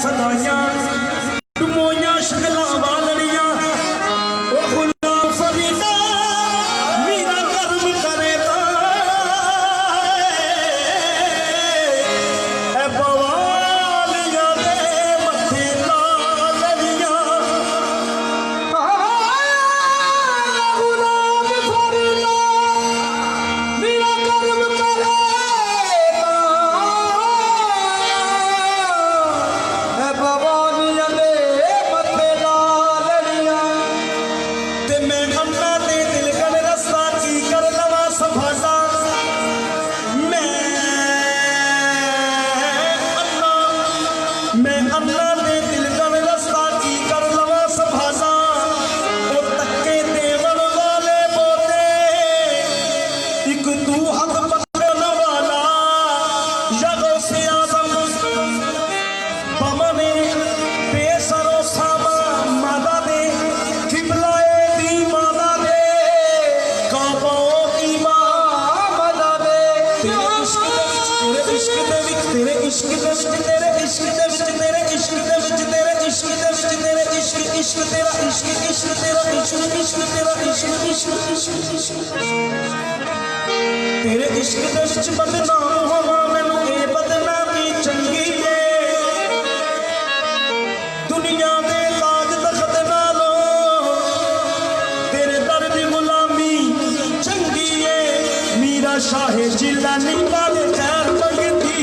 सदाइयां मोइयां शगलां वालड़ियां तेरे इश्क दे विच बदनाम होवां मैनू ये बदनामी चंगी है दुनिया दे लाज तखत नालों तेरे दर दी गुलामी चंगी है मीरा शाह जिलानी वाले खैर मंगदी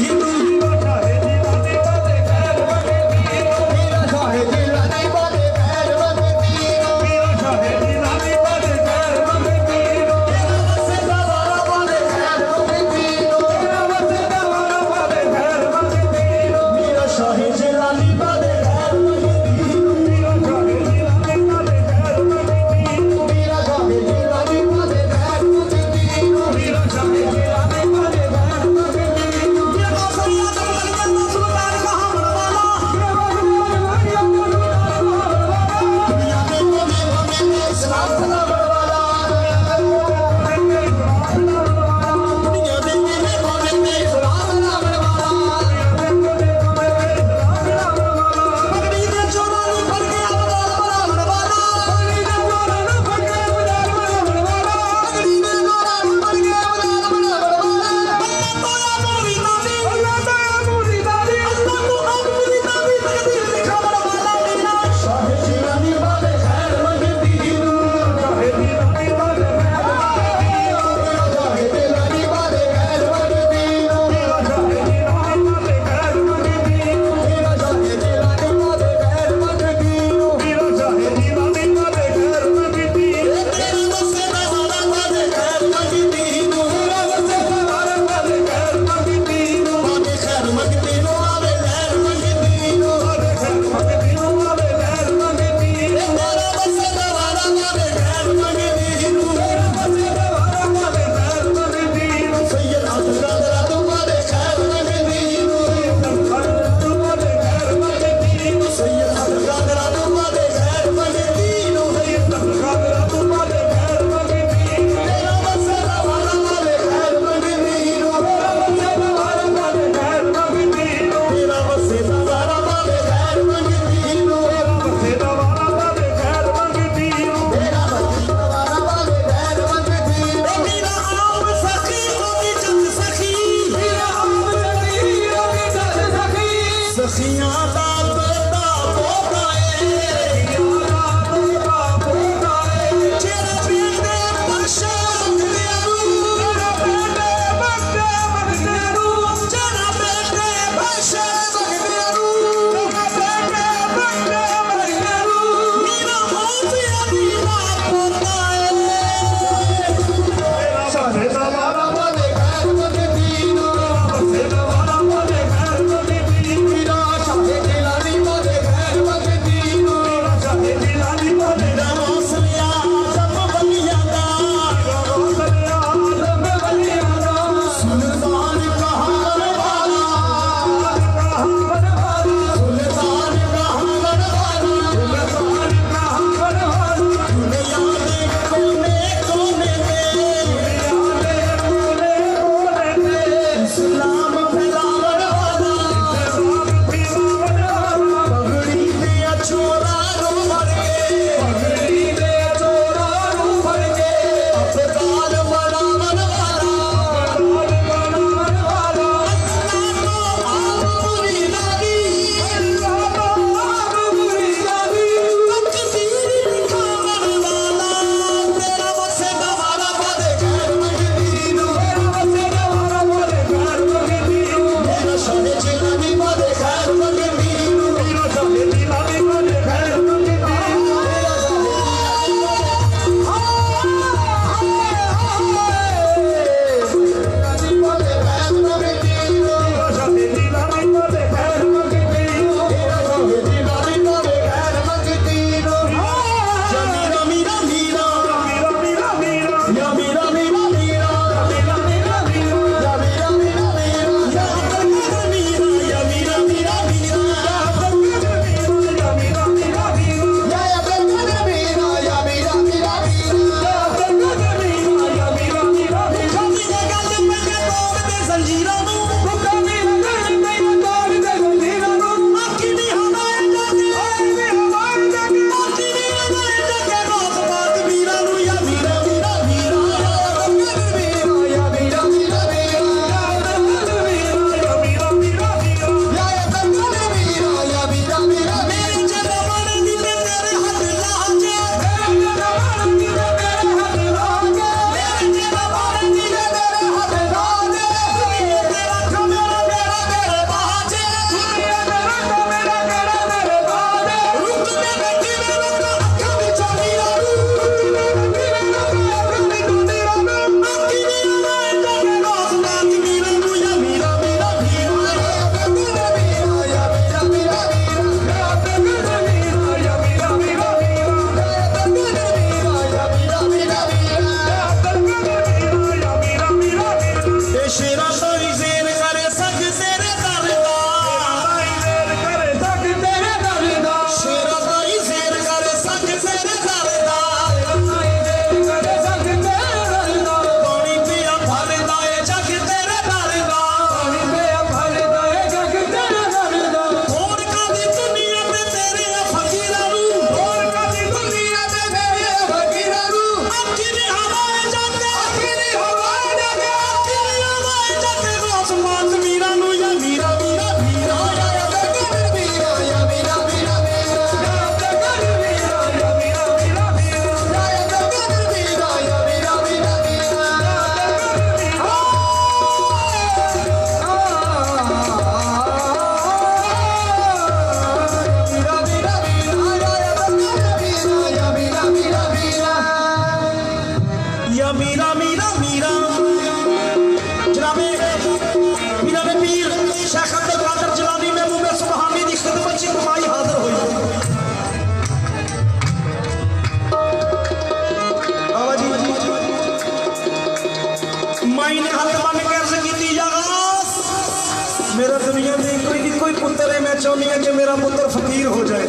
चाहनी है कि मेरा पुत्र फकीर हो जाए।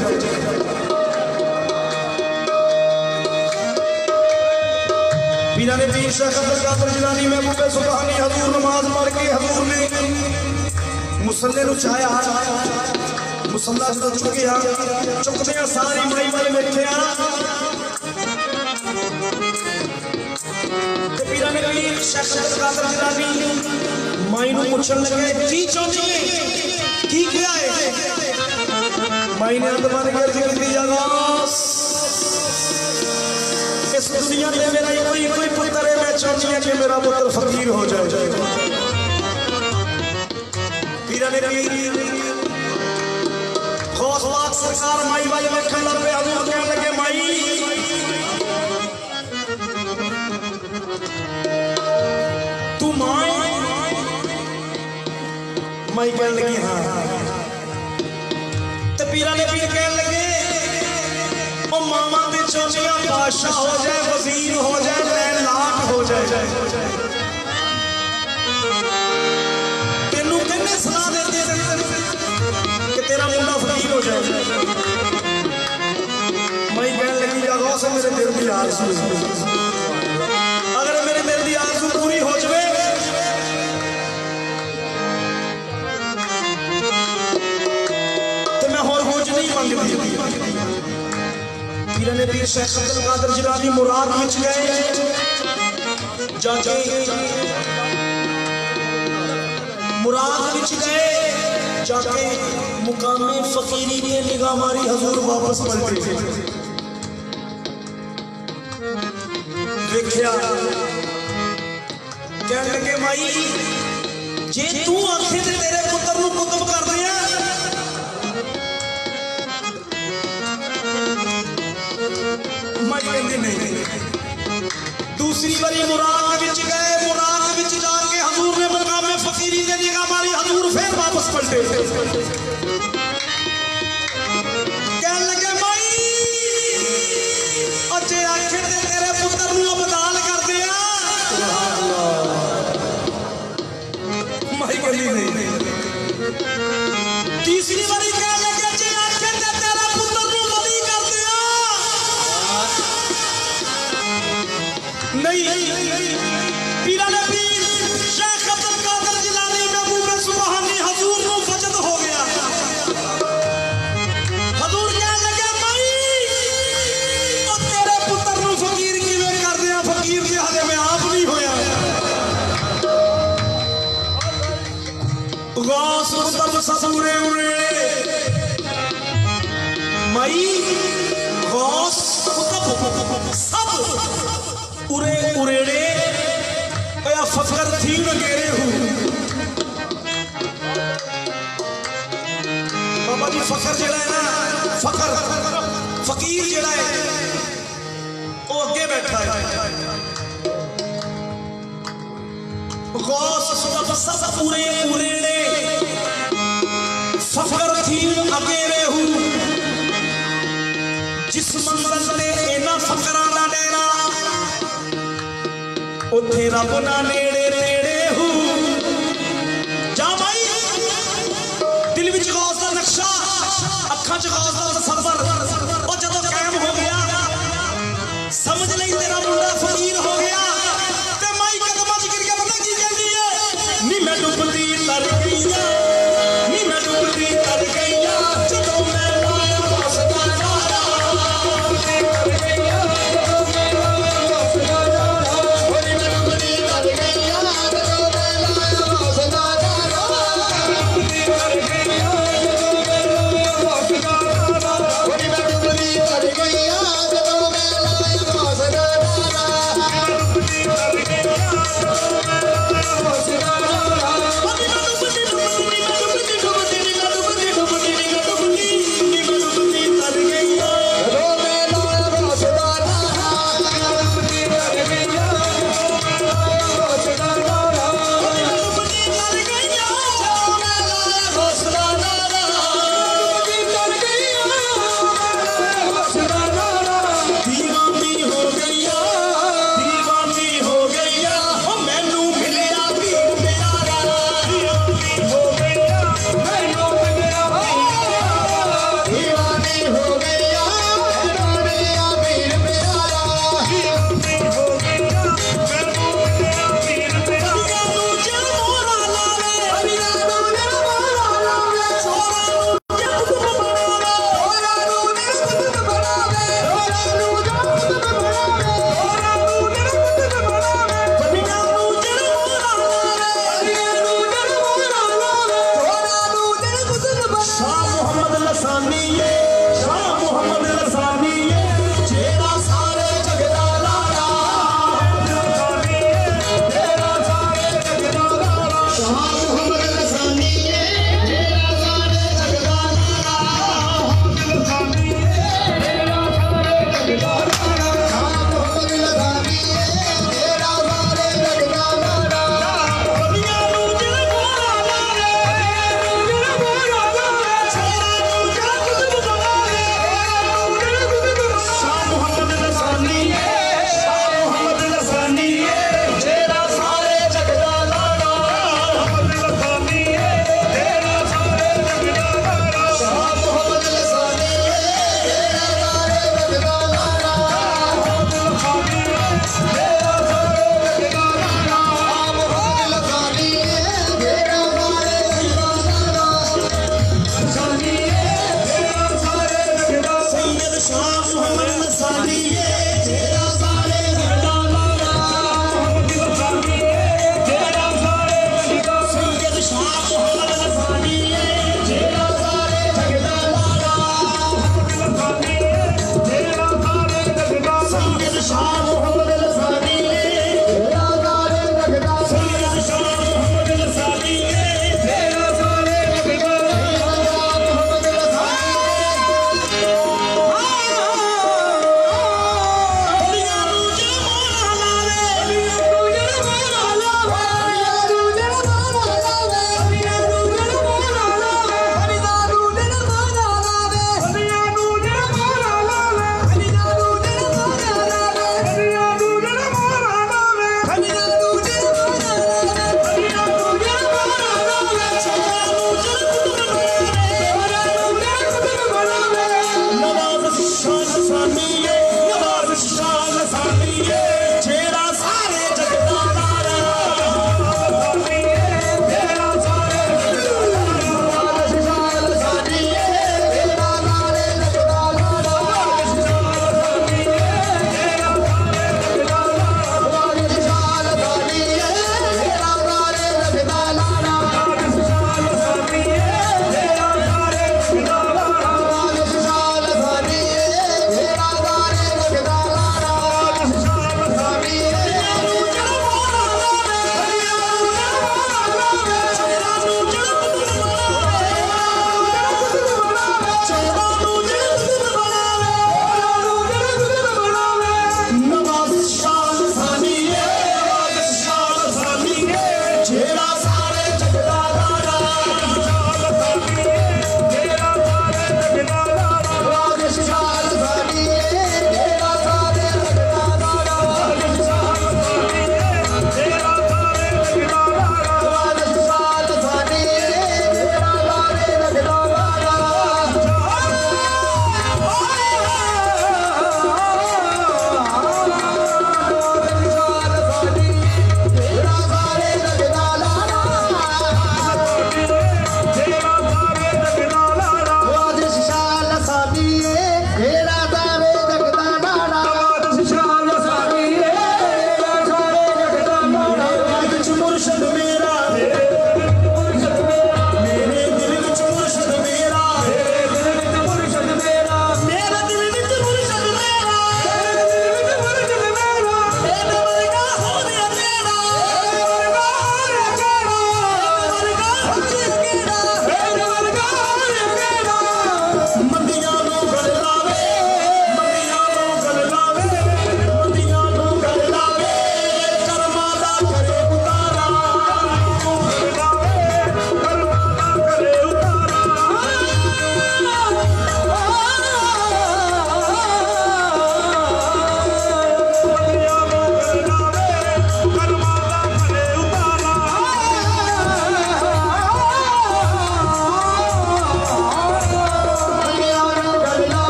पीरा ने पीर शेख अब्दुल कादिर जिलानी महबूब सुबहानी हजूर नमाज पढ़ के हजूर ने मुसल्ले नु चाया, मुसल्ला जो चुकिया चुकदे सारी माई वाले बैठिया ते पीरा ने पीर शेख अब्दुल कादिर जिलानी माई नु पूछन लगे की चाहती है की क्या है। माई ने अंदमान कर दी जागास इस दुनिया में मेरा कोई पुत्र है, मैं चाहती हूं कि मेरा पुत्र फकीर हो जाए। पीरा ने गौस पाक सरकार माई वाले देखने लगे, हजूर कहने लगे माई तू माई कहने लगी हाँ। तो पीरा ने पीर कहने लगे ओ मामा दे चोटियां बादशाह हो जाए, वजीर हो जाए, लैन लाट हो जाए, तेनू कहने सलाह देते कि तेरा मुंडा फकीर हो जाए। मैं कहने लगी जागो से मेरे दिल की आरज़ू, अगर मेरे दिल की आरज़ू पूरी हो जाए तो मैं और कुछ नहीं मंगती। पीर ने पीर शेख अब्दुल कादिर जिलानी मुराद विच गए, जाके मुराद विच गए, जाके मुकामे फकीरी ने निगाह मारी, हजूर वापस पलटे देखिया कहने लगे माई जे तू आखे ते तेरे पुत्र नूं कुतब कर दिया नहीं। दूसरी बारी मुराद विच गए, मुराद विच जाके हजूर ने मकामे फकीरी ने निगाह मारी, हजूर फिर वापस पलटे कहने लगे माई अजे आखिर ते तेरे पुत्र नूं अबदाल कर दिया। माई कहली नहीं। तीसरी बारी कहने लगे अजे आखिर ते तेरा पुत्र नूं वली कर दिया। नहीं। पीरा ने पीर शेख अब्दुल कादिर जिलानी महबूब सुबहानी हजूर नूं वजद हो गया। हजूर कहने लगे माई ओ तेरे पुत्र नूं फकीर किवें कर दिया, फकीर दे हले मैं आप नहीं होया। गौस कुतब सबूरे उरे माई गौस कुतब सब उरे उरेड़े या फकर थी वगैरह हूँ। बाबा जी फकर जड़ा है ना, फकर फकीर जड़ा है वो अगे बैठा है। गौस सब पूरे उरेड़े फकर थी अगेरे हूँ। जिस मंजिल ने इन्हां फकरां दा डेरा उथे रब ना नेड़े नेड़े हूँ। जा भाई दिल विच गौस दा नक्शा, अखां च गौस दा तसव्वुर और जदों कायम हो गया समझ लई तेरा मुंडा फकीर हो गया। ते माई कदमां च गिर के पता की कहंदी है नी मैं डुबदी तर गईया, नी मैं डुबदी तर गईया जदों मैं लाया गौस दा नारा। कर गईया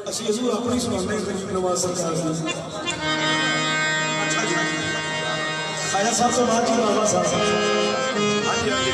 ਅਸੀਂ ਹਜ਼ੂਰ ਆਪਣੀ ਸੁਣਾਉਂਦੇ ਗਰੀਬ ਨਵਾਜ਼ ਸਰਕਾਰ ਦੀ। ਅੱਛਾ ਜੀ, ਖਾਜਾ ਸਾਹਿਬ ਤੋਂ ਬਾਅਦ ਜੀ ਬਾਬਾ ਸਾਹਿਬ। ਹਾਂਜੀ ਹਾਂਜੀ